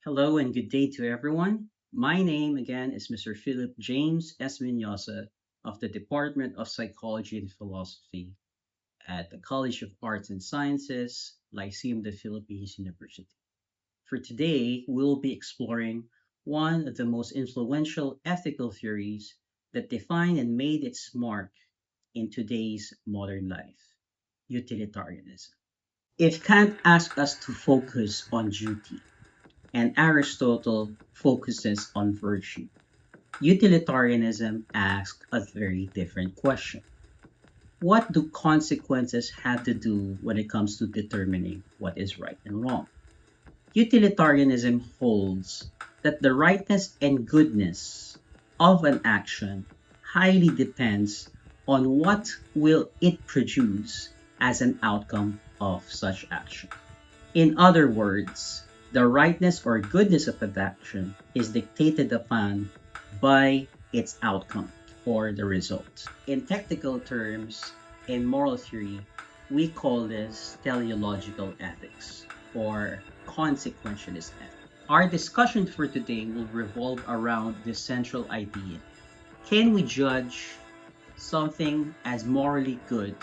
Hello and good day to everyone. My name again is Mr. Philip James Esminyosa of the Department of Psychology and Philosophy at the College of Arts and Sciences, Lyceum de Philippines University. For today, we'll be exploring one of the most influential ethical theories that defined and made its mark in today's modern life, utilitarianism. If Kant asked us to focus on duty, and Aristotle focuses on virtue. Utilitarianism asks a very different question. What do consequences have to do when it comes to determining what is right and wrong? Utilitarianism holds that the rightness and goodness of an action highly depends on what will it produce as an outcome of such action. In other words, the rightness or goodness of an action is dictated upon by its outcome or the result. In technical terms, in moral theory, we call this teleological ethics or consequentialist ethics. Our discussion for today will revolve around this central idea. Can we judge something as morally good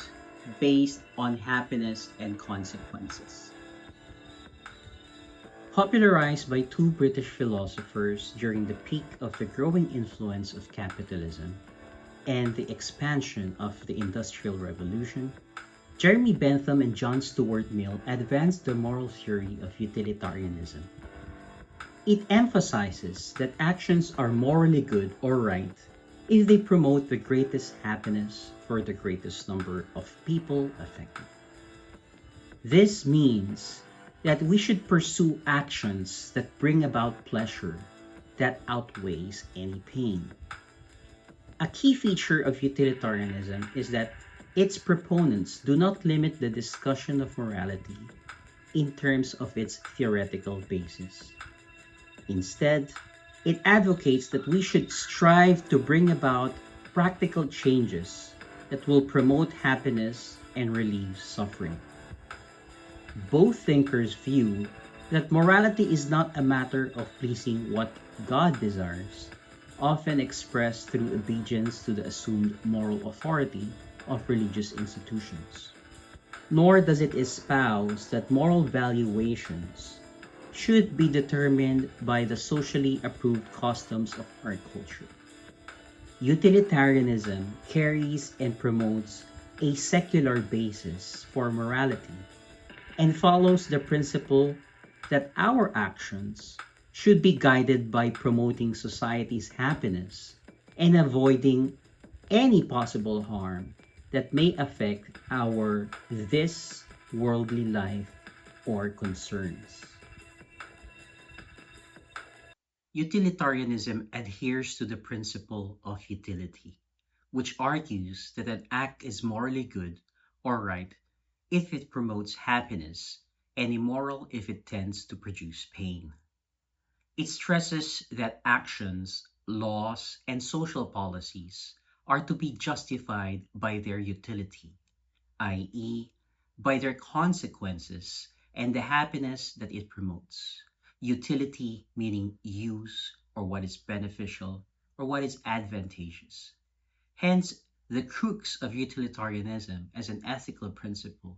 based on happiness and consequences? Popularized by two British philosophers during the peak of the growing influence of capitalism and the expansion of the Industrial Revolution, Jeremy Bentham and John Stuart Mill advanced the moral theory of utilitarianism. It emphasizes that actions are morally good or right if they promote the greatest happiness for the greatest number of people affected. This means that we should pursue actions that bring about pleasure that outweighs any pain. A key feature of utilitarianism is that its proponents do not limit the discussion of morality in terms of its theoretical basis. Instead, it advocates that we should strive to bring about practical changes that will promote happiness and relieve suffering. Both thinkers view that morality is not a matter of pleasing what God desires, often expressed through obedience to the assumed moral authority of religious institutions. Nor does it espouse that moral valuations should be determined by the socially approved customs of our culture. Utilitarianism carries and promotes a secular basis for morality and follows the principle that our actions should be guided by promoting society's happiness and avoiding any possible harm that may affect our this worldly life or concerns. Utilitarianism adheres to the principle of utility, which argues that an act is morally good or right if it promotes happiness and immoral if it tends to produce pain. It stresses that actions, laws, and social policies are to be justified by their utility, i.e., by their consequences and the happiness that it promotes. Utility meaning use or what is beneficial or what is advantageous. Hence, the crux of utilitarianism as an ethical principle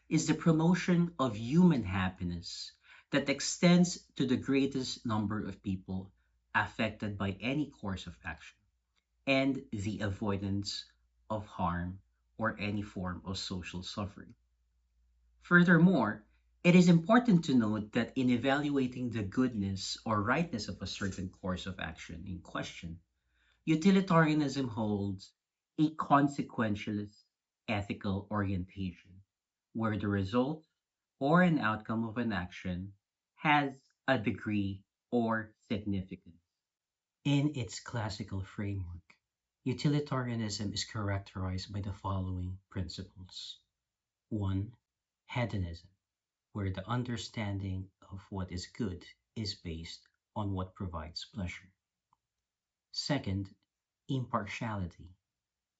is the promotion of human happiness that extends to the greatest number of people affected by any course of action and the avoidance of harm or any form of social suffering. Furthermore, it is important to note that in evaluating the goodness or rightness of a certain course of action in question, utilitarianism holds a consequentialist ethical orientation, where the result or an outcome of an action has a degree or significance. In its classical framework, utilitarianism is characterized by the following principles. 1. Hedonism, where the understanding of what is good is based on what provides pleasure. Second, impartiality,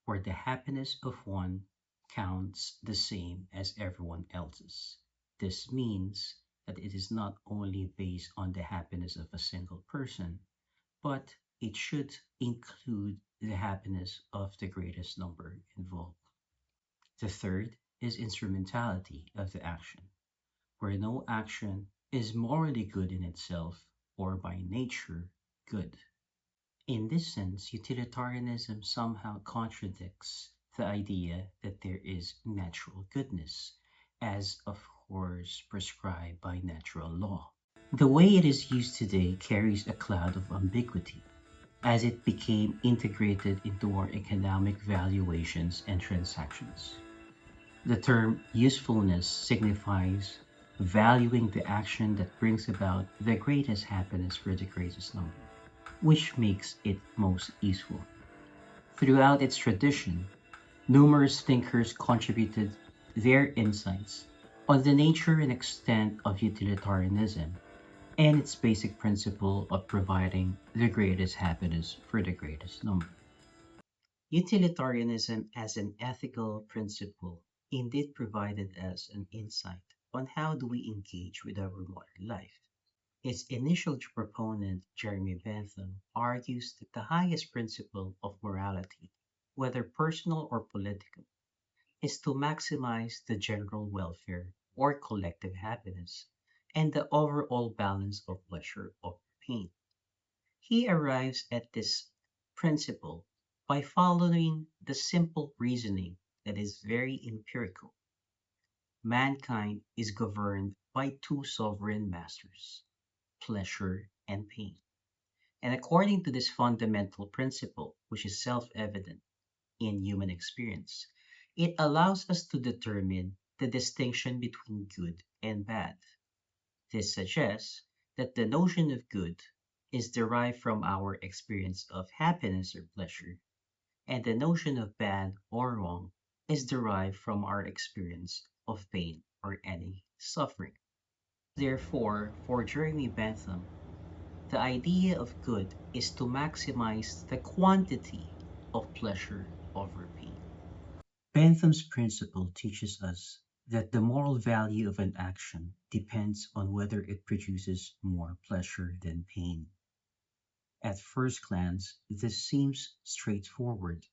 where the happiness of one counts the same as everyone else's. This means that it is not only based on the happiness of a single person, but it should include the happiness of the greatest number involved. The third is instrumentality of the action, where no action is morally good in itself or by nature good. In this sense, utilitarianism somehow contradicts the idea that there is natural goodness, as of course prescribed by natural law. The way it is used today carries a cloud of ambiguity, as it became integrated into our economic valuations and transactions. The term usefulness signifies valuing the action that brings about the greatest happiness for the greatest number, which makes it most useful. Throughout its tradition, numerous thinkers contributed their insights on the nature and extent of utilitarianism and its basic principle of providing the greatest happiness for the greatest number. Utilitarianism as an ethical principle indeed provided us an insight on how do we engage with our modern life. Its initial proponent, Jeremy Bentham, argues that the highest principle of morality, whether personal or political, is to maximize the general welfare or collective happiness and the overall balance of pleasure or pain. He arrives at this principle by following the simple reasoning that is very empirical. Mankind is governed by two sovereign masters, pleasure and pain. And according to this fundamental principle, which is self evident in human experience, it allows us to determine the distinction between good and bad. This suggests that the notion of good is derived from our experience of happiness or pleasure, and the notion of bad or wrong is derived from our experience of pain or any suffering. Therefore, for Jeremy Bentham, the idea of good is to maximize the quantity of pleasure over pain. Bentham's principle teaches us that the moral value of an action depends on whether it produces more pleasure than pain. At first glance, this seems straightforward,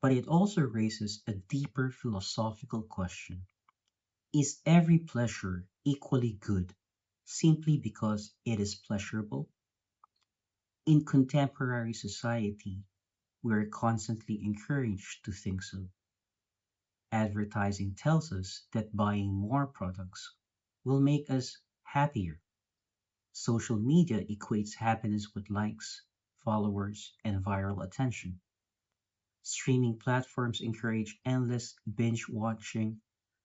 but it also raises a deeper philosophical question. Is every pleasure equally good simply because it is pleasurable? In contemporary society, we're constantly encouraged to think so. Advertising tells us that buying more products will make us happier. Social media equates happiness with likes, followers, and viral attention. Streaming platforms encourage endless binge watching,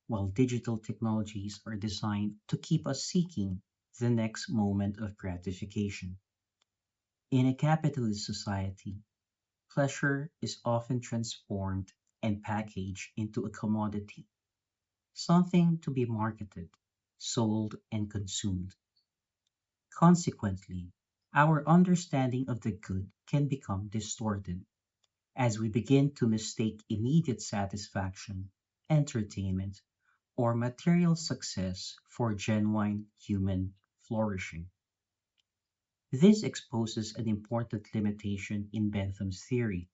while digital technologies are designed to keep us seeking the next moment of gratification. In a capitalist society, pleasure is often transformed and packaged into a commodity, something to be marketed, sold, and consumed. Consequently, our understanding of the good can become distorted as we begin to mistake immediate satisfaction, entertainment, or material success for genuine human flourishing. This exposes an important limitation in Bentham's theory.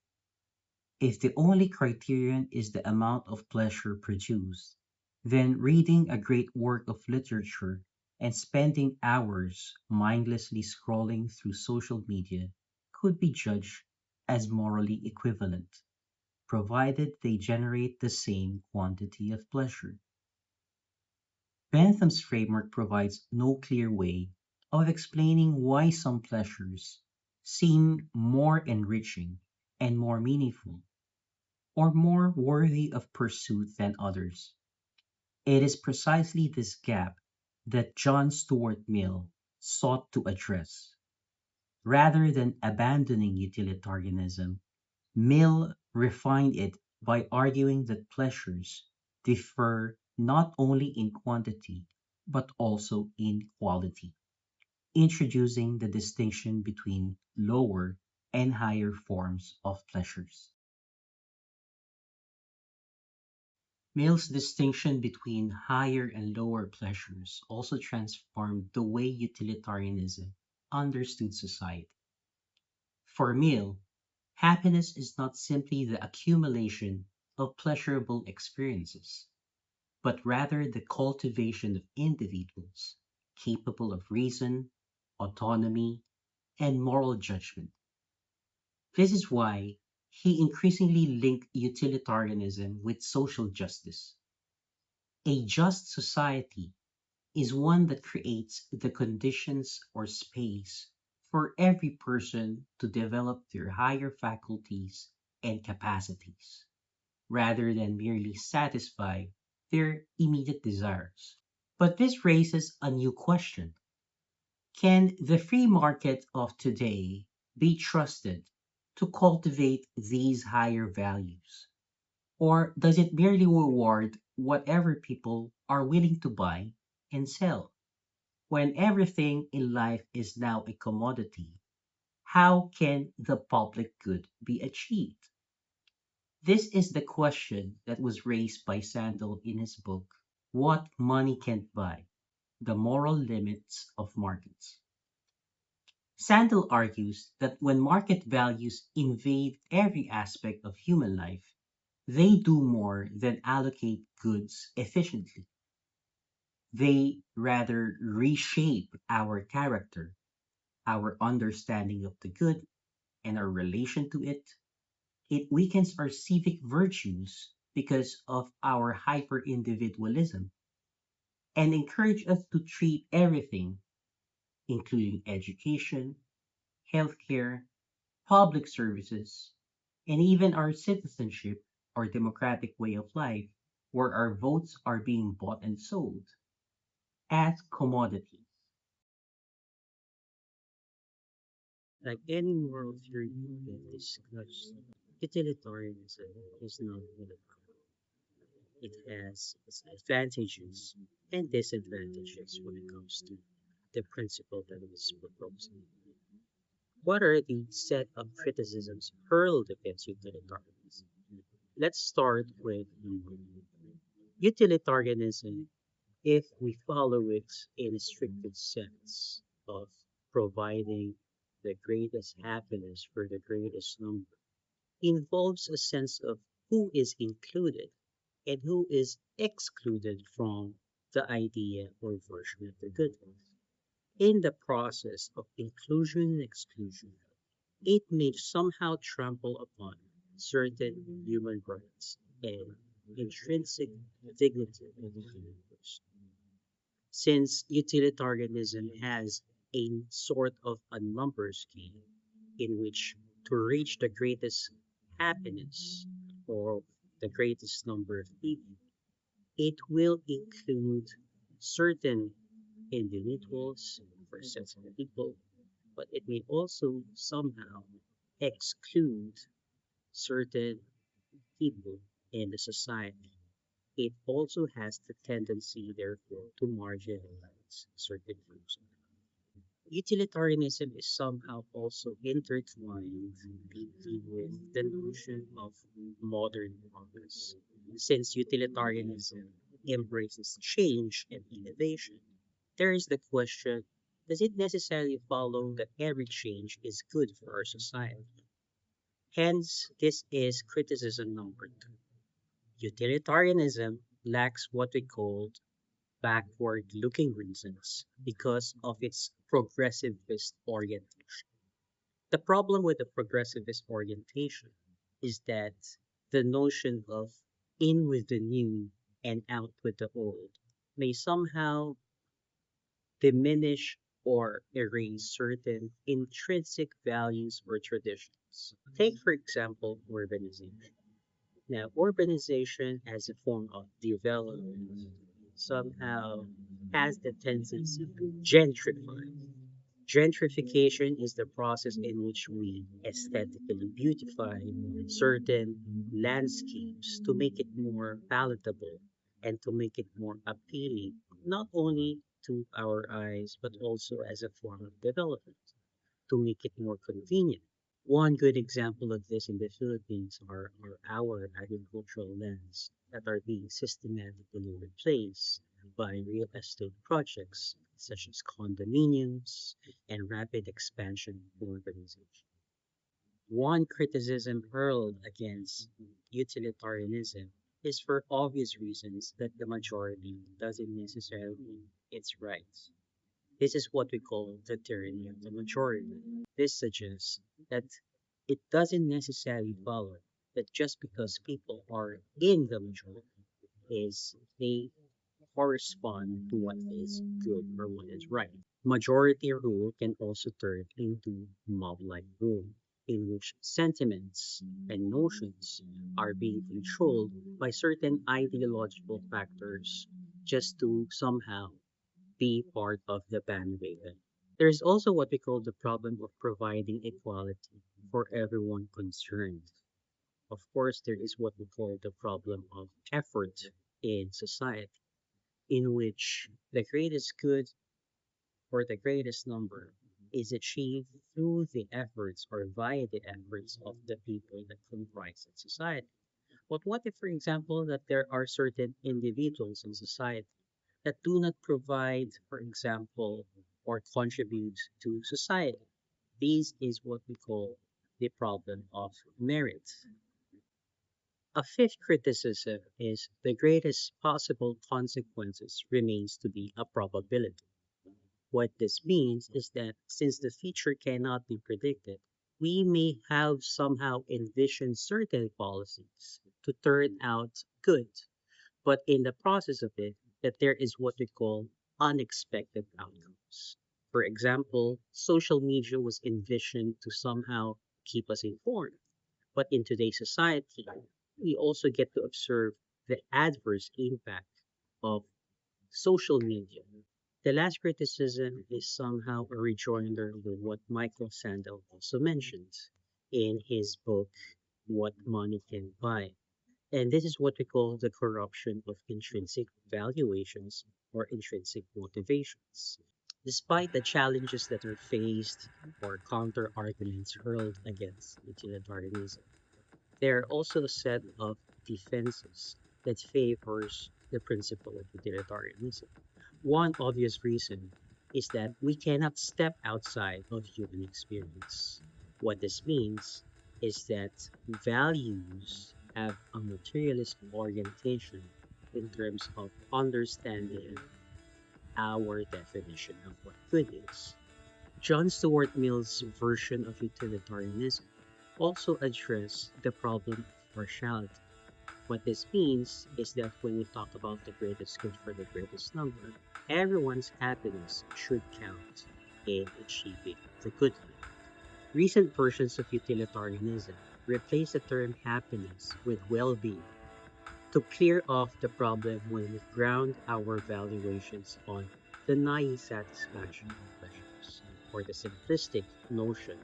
If the only criterion is the amount of pleasure produced, then reading a great work of literature and spending hours mindlessly scrolling through social media could be judged as morally equivalent, provided they generate the same quantity of pleasure. Bentham's framework provides no clear way of explaining why some pleasures seem more enriching and more meaningful, or more worthy of pursuit than others. It is precisely this gap that John Stuart Mill sought to address. Rather than abandoning utilitarianism, Mill refined it by arguing that pleasures differ not only in quantity but also in quality, introducing the distinction between lower and higher forms of pleasures. Mill's distinction between higher and lower pleasures also transformed the way utilitarianism understood society. For Mill, happiness is not simply the accumulation of pleasurable experiences, but rather the cultivation of individuals capable of reason, autonomy, and moral judgment. This is why he increasingly linked utilitarianism with social justice. A just society is one that creates the conditions or space for every person to develop their higher faculties and capacities, rather than merely satisfy their immediate desires. But this raises a new question. Can the free market of today be trusted to cultivate these higher values? Or does it merely reward whatever people are willing to buy and sell? When everything in life is now a commodity, how can the public good be achieved? This is the question that was raised by Sandel in his book, What Money Can't Buy: The Moral Limits of Markets. Sandel argues that when market values invade every aspect of human life, they do more than allocate goods efficiently. They rather reshape our character, our understanding of the good, and our relation to it. It weakens our civic virtues because of our hyper individualism and encourage us to treat everything, including education, healthcare, public services, and even our citizenship or democratic way of life, where our votes are being bought and sold, as commodities. Like any moral theory we've discussed, utilitarianism is not unified. It has its advantages and disadvantages when it comes to the principle that it is proposing. What are the set of criticisms hurled against utilitarianism? Let's start with number one. Utilitarianism, if we follow it in a stricted sense of providing the greatest happiness for the greatest number, involves a sense of who is included and who is excluded from the idea or version of the good life. In the process of inclusion and exclusion, it may somehow trample upon certain human rights and intrinsic dignity of the human person. Since utilitarianism has a sort of a numbers game in which to reach the greatest happiness or the greatest number of people, it will include certain individuals or sets of people, but it may also somehow exclude certain people in the society. It also has the tendency, therefore, to marginalize certain groups. Utilitarianism is somehow also intertwined deeply with the notion of modern progress. Since utilitarianism embraces change and innovation, there is the question, does it necessarily follow that every change is good for our society? Hence, this is criticism number two. Utilitarianism lacks what we call backward looking reasons because of its progressivist orientation. The problem with the progressivist orientation is that the notion of in with the new and out with the old may somehow diminish or erase certain intrinsic values or traditions. Take, for example, urbanization. Now, urbanization as a form of development somehow has the tendency to gentrify. Gentrification is the process in which we aesthetically beautify certain landscapes to make it more palatable and to make it more appealing, not only to our eyes, but also as a form of development, to make it more convenient. One good example of this in the Philippines are our agricultural lands that are being systematically replaced by real estate projects such as condominiums and rapid expansion of urbanization. One criticism hurled against utilitarianism is for obvious reasons that the majority doesn't necessarily mean it's right. This is what we call the tyranny of the majority. This suggests that it doesn't necessarily follow that just because people are in the majority is they correspond to what is good or what is right. Majority rule can also turn into mob-like rule, in which sentiments and notions are being controlled by certain ideological factors just to somehow be part of the bandwagon. There is also what we call the problem of providing equality for everyone concerned. Of course, there is what we call the problem of effort in society, in which the greatest good or the greatest number is achieved through the efforts or via the efforts of the people that comprise the society. But what if, for example, that there are certain individuals in society that do not provide, for example, or contribute to society? This is what we call the problem of merit. A fifth criticism is the greatest possible consequences remains to be a probability. What this means is that since the future cannot be predicted, we may have somehow envisioned certain policies to turn out good, but in the process of it, that there is what we call unexpected outcomes. For example, social media was envisioned to somehow keep us informed, but in today's society, we also get to observe the adverse impact of social media. The last criticism is somehow a rejoinder with what Michael Sandel also mentions in his book, What Money Can Buy. And this is what we call the corruption of intrinsic valuations or intrinsic motivations. Despite the challenges that are faced or counter arguments hurled against utilitarianism, there are also a set of defenses that favors the principle of utilitarianism. One obvious reason is that we cannot step outside of human experience. What this means is that values have a materialist orientation in terms of understanding our definition of what good is. John Stuart Mill's version of utilitarianism also addressed the problem of partiality. What this means is that when we talk about the greatest good for the greatest number, everyone's happiness should count in achieving the good life. Recent versions of utilitarianism replace the term happiness with well being to clear off the problem when we ground our valuations on the naive satisfaction of pleasures, or the simplistic notion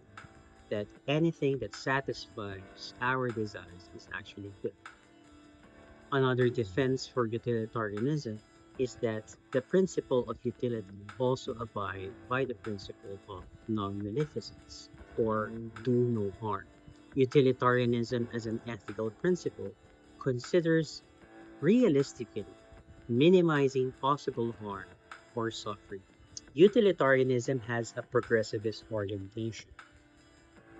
that anything that satisfies our desires is actually good. Another defense for utilitarianism is that the principle of utility also abides by the principle of non-maleficence, or do no harm. Utilitarianism as an ethical principle considers realistically minimizing possible harm or suffering. Utilitarianism has a progressivist orientation.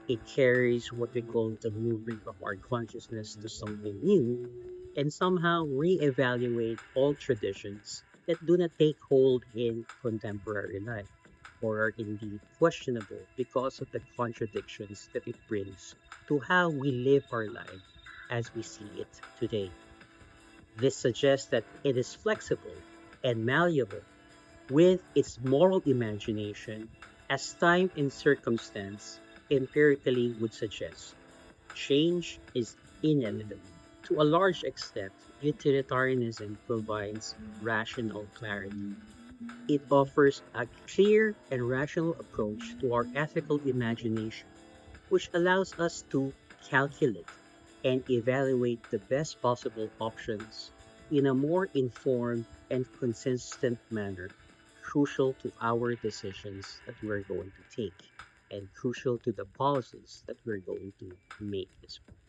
It carries what we call the movement of our consciousness to something new and somehow reevaluate all traditions that do not take hold in contemporary life or are indeed questionable because of the contradictions that it brings to how we live our life as we see it today. This suggests that it is flexible and malleable with its moral imagination as time and circumstance empirically would suggest. Change is inevitable. To a large extent, utilitarianism provides rational clarity. It offers a clear and rational approach to our ethical imagination, which allows us to calculate and evaluate the best possible options in a more informed and consistent manner, crucial to our decisions that we're going to take. and crucial to the policies that we're going to make as well.